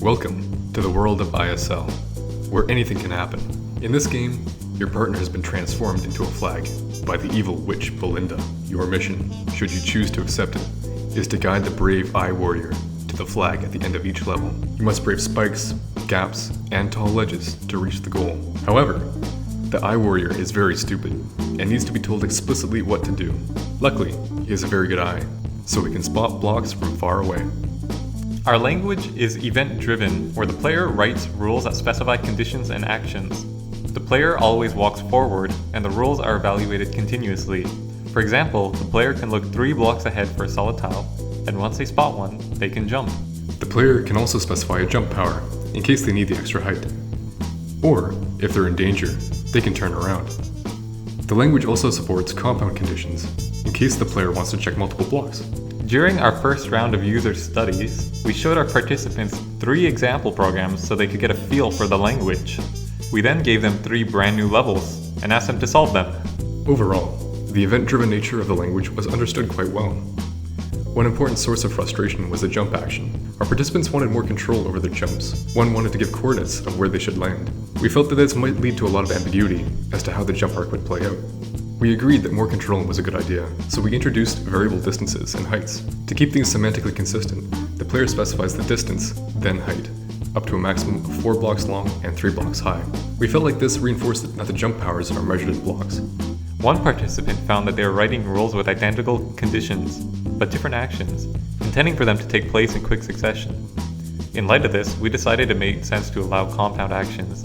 Welcome to the world of ISL, where anything can happen. In this game, your partner has been transformed into a flag by the evil witch Belinda. Your mission, should you choose to accept it, is to guide the brave Eye Warrior to the flag at the end of each level. You must brave spikes, gaps, and tall ledges to reach the goal. However, the Eye Warrior is very stupid and needs to be told explicitly what to do. Luckily, he has a very good eye, so he can spot blocks from far away. Our language is event-driven, where the player writes rules that specify conditions and actions. The player always walks forward, and the rules are evaluated continuously. For example, the player can look 3 blocks ahead for a solid tile, and once they spot one, they can jump. The player can also specify a jump power, in case they need the extra height. Or, if they're in danger, they can turn around. The language also supports compound conditions, in case the player wants to check multiple blocks. During our first round of user studies, we showed our participants 3 example programs so they could get a feel for the language. We then gave them 3 brand new levels and asked them to solve them. Overall, the event-driven nature of the language was understood quite well. One important source of frustration was the jump action. Our participants wanted more control over their jumps. One wanted to give coordinates of where they should land. We felt that this might lead to a lot of ambiguity as to how the jump arc would play out. We agreed that more control was a good idea, so we introduced variable distances and heights. To keep things semantically consistent, the player specifies the distance, then height, up to a maximum of 4 blocks long and 3 blocks high. We felt like this reinforced that the jump powers are measured in blocks. One participant found that they were writing rules with identical conditions, but different actions, intending for them to take place in quick succession. In light of this, we decided it made sense to allow compound actions.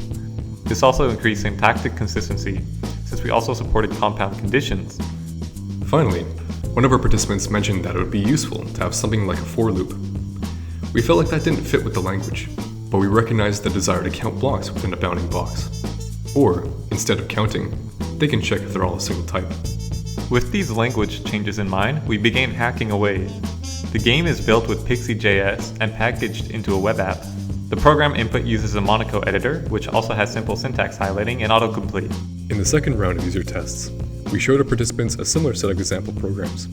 This also increased syntactic consistency, since we also supported compound conditions. Finally, one of our participants mentioned that it would be useful to have something like a for loop. We felt like that didn't fit with the language, but we recognized the desire to count blocks within a bounding box. Or, instead of counting, they can check if they're all a single type. With these language changes in mind, we began hacking away. The game is built with Pixie.js and packaged into a web app. The program input uses a Monaco editor, which also has simple syntax highlighting and autocomplete. In the second round of user tests, we showed our participants a similar set of example programs.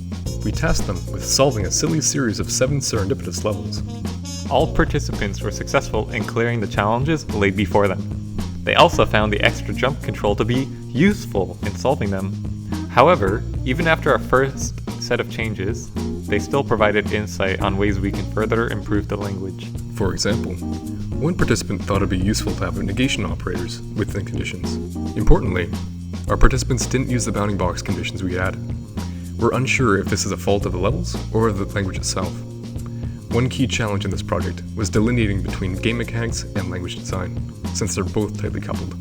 We tasked them with solving a silly series of 7 serendipitous levels. All participants were successful in clearing the challenges laid before them. They also found the extra jump control to be useful in solving them. However, even after our first set of changes, they still provided insight on ways we can further improve the language. For example, one participant thought it'd be useful to have negation operators within conditions. Importantly, our participants didn't use the bounding box conditions we added. We're unsure if this is a fault of the levels or of the language itself. One key challenge in this project was delineating between game mechanics and language design, since they're both tightly coupled.